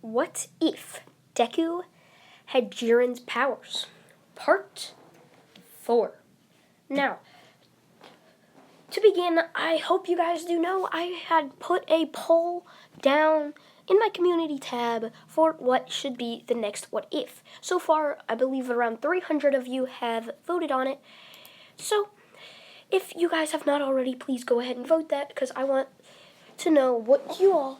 What if Deku had Jiren's powers? Part 4. Now, to begin, I hope you guys do know I had put a poll down in my community tab for what should be the next what if. So far, I believe around 300 of you have voted on it. So, if you guys have not already, please go ahead and vote that, because I want to know what you all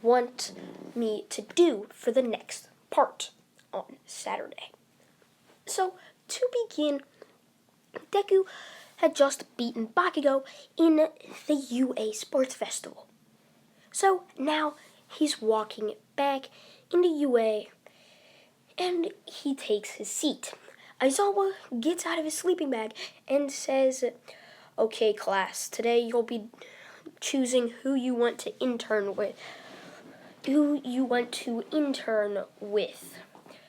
want me to do for the next part on Saturday. So, to begin, Deku had just beaten Bakugo in the UA Sports Festival. So now he's walking back into UA and he takes his seat. Aizawa gets out of his sleeping bag and says, "Okay, class, today you'll be choosing who you want to intern with.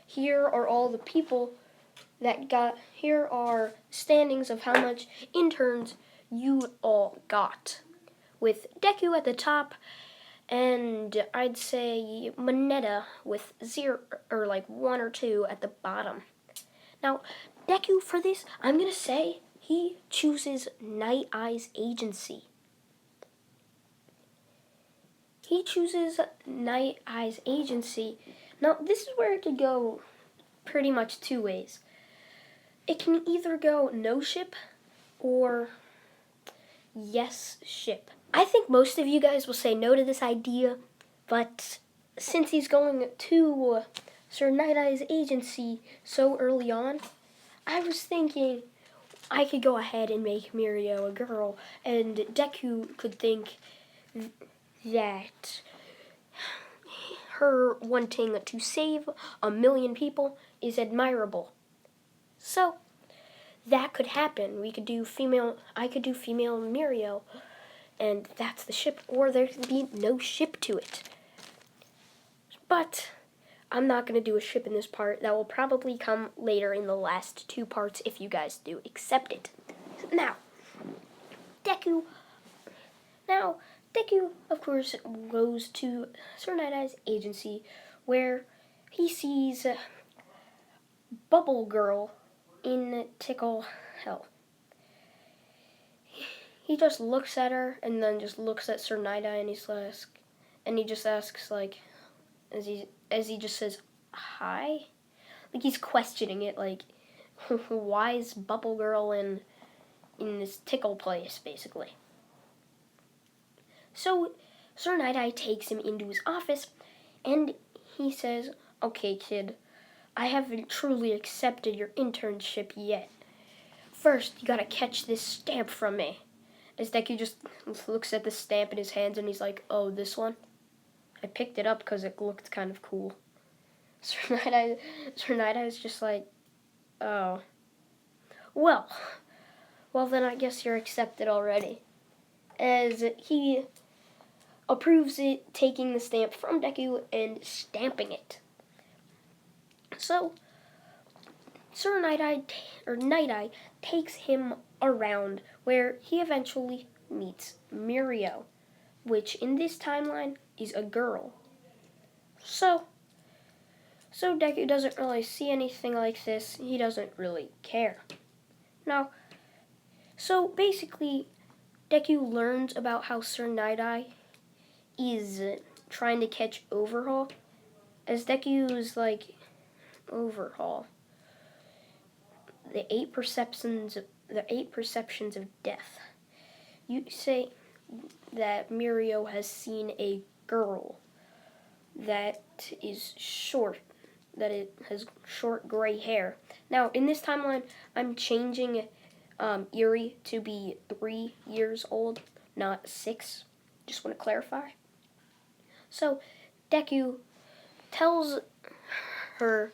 Here are all the people here are standings of how much interns you all got, with Deku at the top, and I'd say Moneta with 0 or like 1 or 2 at the bottom." Now, Deku, for this, I'm gonna say he chooses Nightaye's agency. Now, this is where it could go pretty much 2 ways. It can either go no ship or yes ship. I think most of you guys will say no to this idea, but since he's going to Sir Nightaye's agency so early on, I was thinking I could go ahead and make Mirio a girl, and Deku could think that her wanting to save 1,000,000 people is admirable. So that could happen. I could do female Mirio, and that's the ship, or there could be no ship to it. But I'm not going to do a ship in this part. That will probably come later in the last 2 parts if you guys do accept it. Now, Deku, of course, goes to Sir Nightaye's agency, where he sees Bubble Girl in Tickle Hell. He just looks at her and then just looks at Sir Nighteye, and he just asks, like, as he just says hi, like he's questioning it, like why is Bubble Girl in this tickle place, basically. So Sir Nighteye takes him into his office and he says, "Okay, kid, I haven't truly accepted your internship yet. First, you gotta catch this stamp from me." As Deku just looks at the stamp in his hands and he's like, "Oh, this one? I picked it up because it looked kind of cool." Sir Nightai is just like, "Oh, well then I guess you're accepted already." As he approves it, taking the stamp from Deku and stamping it. So, Sir Nighteye takes him around where he eventually meets Mirio, which in this timeline is a girl. So Deku doesn't really see anything like this. He doesn't really care. Now, so basically, Deku learns about how Sir Nighteye is trying to catch Overhaul, as Deku's like, Overhaul, the 8 perceptions of death. You say that Mirio has seen a girl that is short, that it has short gray hair. Now, in this timeline, I'm changing Eri to be 3 years old, not 6. Just want to clarify. So, Deku tells her,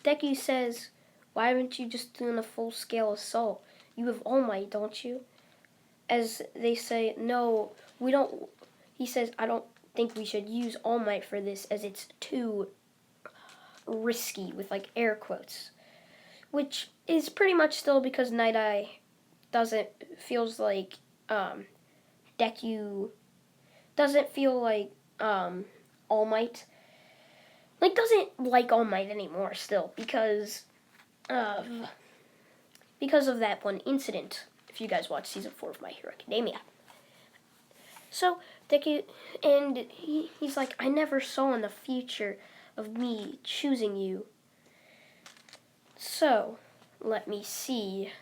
Deku says, "Why haven't you just done a full-scale assault? You have All Might, don't you?" As they say, "No, we don't." He says, "I don't think we should use All Might for this, as it's too risky," with like air quotes. Which is pretty much still because Nighteye feels like Deku doesn't feel like All Might, doesn't like All Might anymore still of that one incident. If you guys watch season 4 of My Hero Academia. So Deku, and he's like, I never saw in the future of me choosing you. So let me see.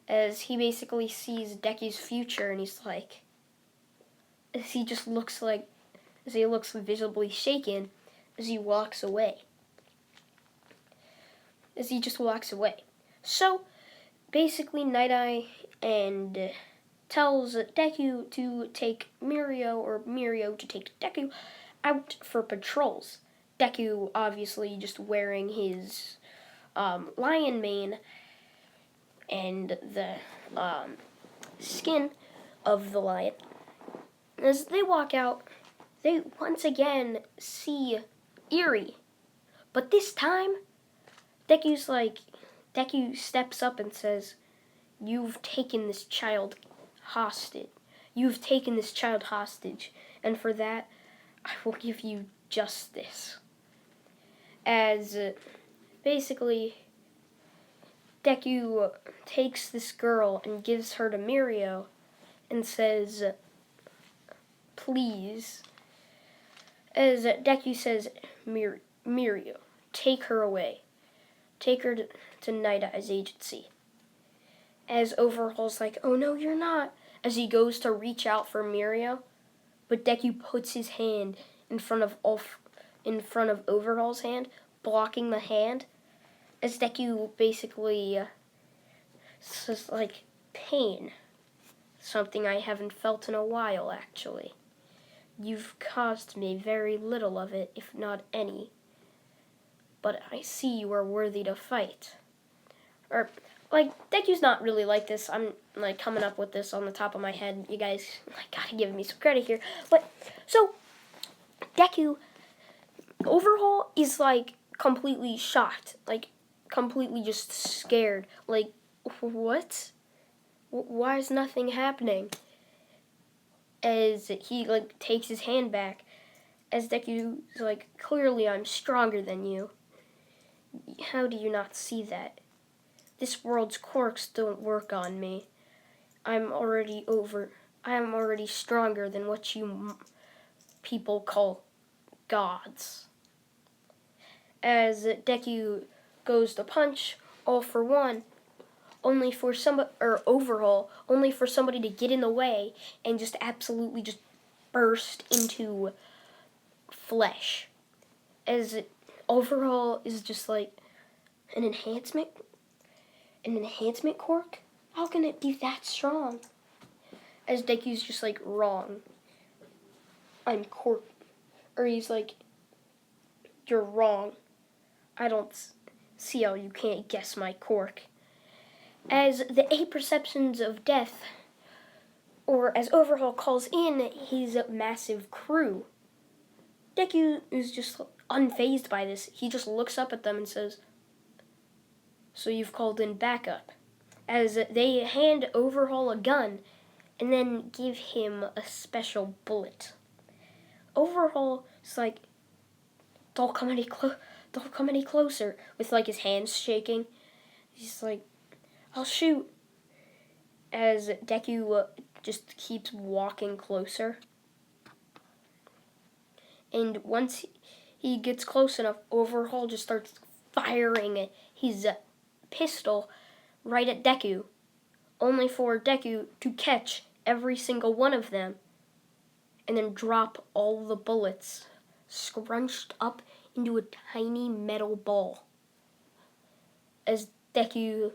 As he basically sees Deku's future, and he's like, as he looks visibly shaken as he walks away. So basically, Nighteye and tells Deku to take Mirio, or Mirio to take Deku out for patrols. Deku obviously just wearing his lion mane and the skin of the lion. As they walk out, they once again see Eerie. But this time, Deku steps up and says, You've taken this child hostage. And for that, I will give you justice. As basically, Deku takes this girl and gives her to Mirio and says, please. As Deku says, Mirio, take her away. Take her to Night-Eye's agency. As Overhaul's like, oh no, you're not. As he goes to reach out for Mirio, but Deku puts his hand in front of Overhaul's hand, blocking the hand. As Deku basically says, like, pain. Something I haven't felt in a while, actually. You've caused me very little of it, if not any. But I see you are worthy to fight. Deku's not really like this. I'm, coming up with this on the top of my head. You guys, gotta give me some credit here. But, so, Deku, Overhaul is, completely shocked. Completely just scared. What? Why is nothing happening? As he, takes his hand back. As Deku's clearly I'm stronger than you. How do you not see that? This world's quirks don't work on me. I am already stronger than what you people call gods. As Deku goes to punch, all for one, Overhaul, only for somebody to get in the way and just absolutely just burst into flesh. As Overhaul is just an enhancement quirk? How can it be that strong? As Deku's just wrong. I'm quirk. Or he's you're wrong. I don't see how you can't guess my quirk. As the 8 perceptions of death, or as Overhaul calls in his massive crew, Deku is just unfazed by this. He just looks up at them and says, so you've called in backup. As they hand Overhaul a gun and then give him a special bullet. Overhaul is don't come any closer, with his hands shaking. He's I'll shoot. As Deku just keeps walking closer. And once he gets close enough, Overhaul just starts firing his pistol right at Deku, only for Deku to catch every single one of them and then drop all the bullets scrunched up into a tiny metal ball. As Deku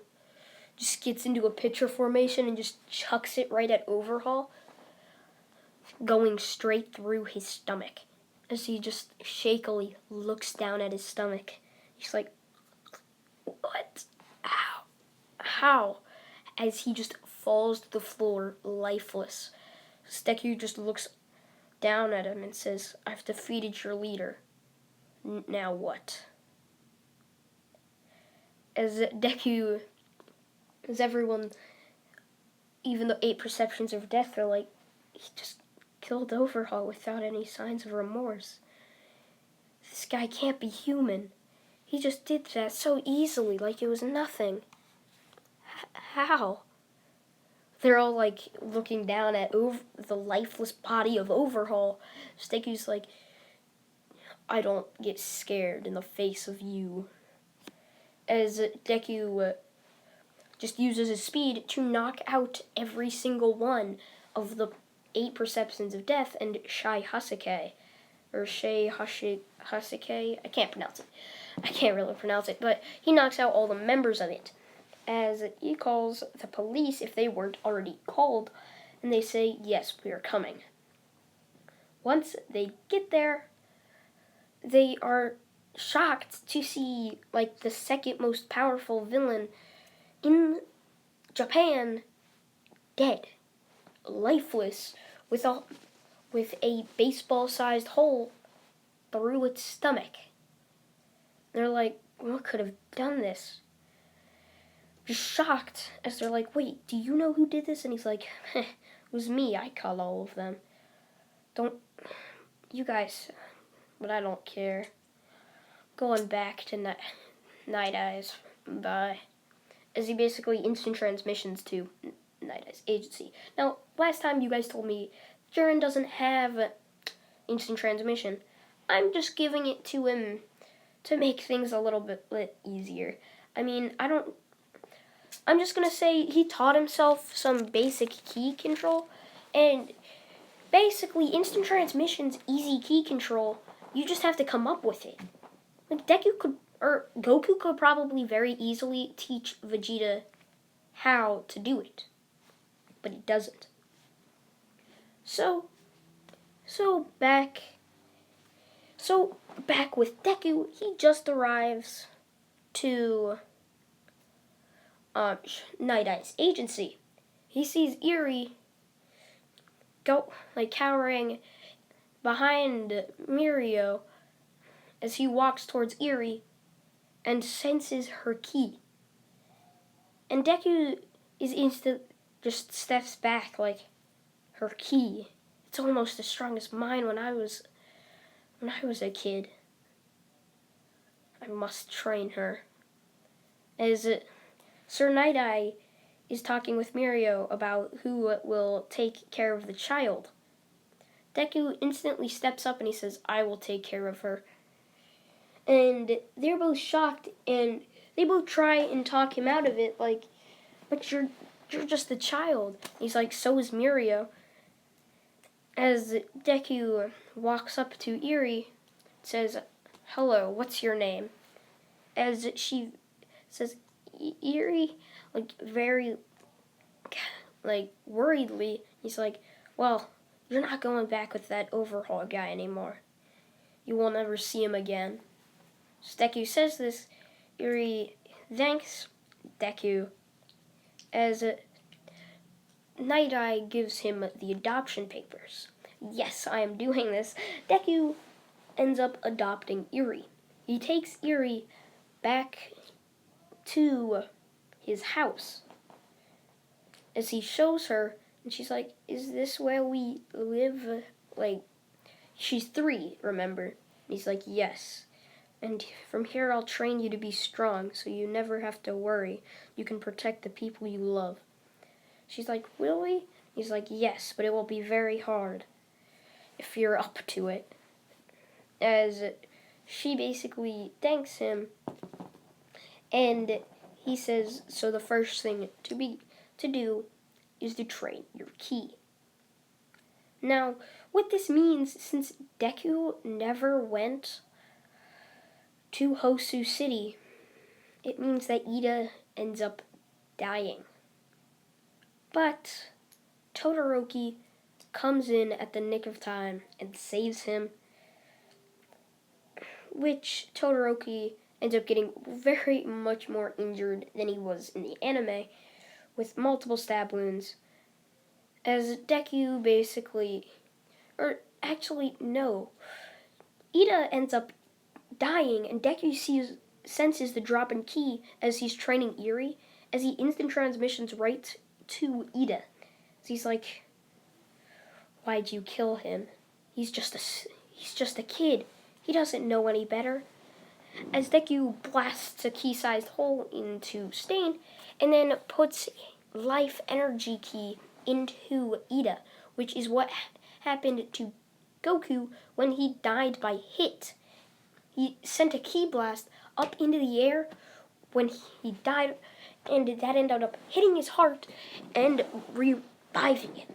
just gets into a pitcher formation and just chucks it right at Overhaul, going straight through his stomach. As he just shakily looks down at his stomach. He's what? How? As he just falls to the floor, lifeless. Deku just looks down at him and says, I've defeated your leader. Now what? As everyone, even the 8 perceptions of death are he just killed Overhaul without any signs of remorse. this guy can't be human. He just did that so easily, like it was nothing. How? They're all like looking down at the lifeless body of Overhaul. Deku's like, I don't get scared in the face of you. As Deku just uses his speed to knock out every single one of the 8 perceptions of death and Shai Hasuke. Or Shei Hasuke. I can't pronounce it. I can't really pronounce it, but he knocks out all the members of it. As he calls the police if they weren't already called, and they say, yes, we are coming. Once they get there, they are shocked to see, like, the second most powerful villain in Japan dead, lifeless, with a baseball-sized hole through its stomach. They're like, what could have done this? Just shocked as they're like, wait, do you know who did this? And he's like, it was me. I caught all of them. Don't, you guys, but I don't care. Going back to Nightheye's. Bye. As he basically instant transmissions to Nighteye's agency. Now, last time you guys told me Jiren doesn't have instant transmission. I'm just giving it to him to make things a little bit easier. I mean, I'm just going to say he taught himself some basic key control, and basically instant transmission's easy key control. You just have to come up with it. Like Goku could probably very easily teach Vegeta how to do it, but he doesn't. So back with Deku, he just arrives to Night-Eye's agency. He sees Eri cowering behind Mirio as he walks towards Eri and senses her key. And Deku just steps back like, her key. It's almost as strong as mine when I was a kid. I must train her. As Sir Nighteye is talking with Mirio about who will take care of the child, Deku instantly steps up and he says, I will take care of her. And they're both shocked, and they both try and talk him out of it, like, but you're just a child. He's like, so is Mirio. As Deku walks up to Eri, says, hello, what's your name? As she says, Eri, very, worriedly, he's like, well, you're not going back with that Overhaul guy anymore. You will never see him again. So Deku says this, Eri thanks Deku, as Nighteye gives him the adoption papers. Yes, I am doing this. Deku ends up adopting Eri. He takes Eri back to his house. As he shows her, and she's like, is this where we live? She's 3, remember? And he's like, yes. And from here I'll train you to be strong, so you never have to worry. You can protect the people you love. She's like, really? He's like, yes, but it will be very hard if you're up to it. As she basically thanks him, and he says, so the first thing to do is to train your ki. Now, what this means, since Deku never went to Hosu City, it means that Ida ends up dying. But Todoroki comes in at the nick of time and saves him, which Todoroki ends up getting very much more injured than he was in the anime, with multiple stab wounds, as Deku Ida ends up dying, and Deku senses the drop in ki as he's training Eri, as he instant transmissions right to Ida. So he's like, why'd you kill him? He's just a kid. he doesn't know any better. As Deku blasts a key-sized hole into Stain, and then puts life energy key into Ida, which is what happened to Goku when he died by hit. He sent a key blast up into the air when he died, and that ended up hitting his heart and reviving it.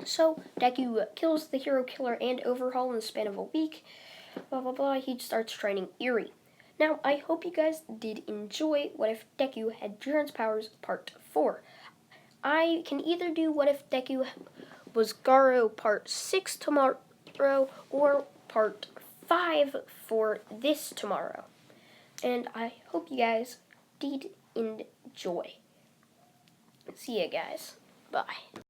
So Deku kills the Hero Killer and Overhaul in the span of a week. Blah blah blah. He starts training Eri. Now, I hope you guys did enjoy What If Deku Had Jiren's Powers Part 4. I can either do What If Deku Was Garo Part 6 tomorrow or Part 5 for this tomorrow. And I hope you guys did enjoy. See ya, guys. Bye.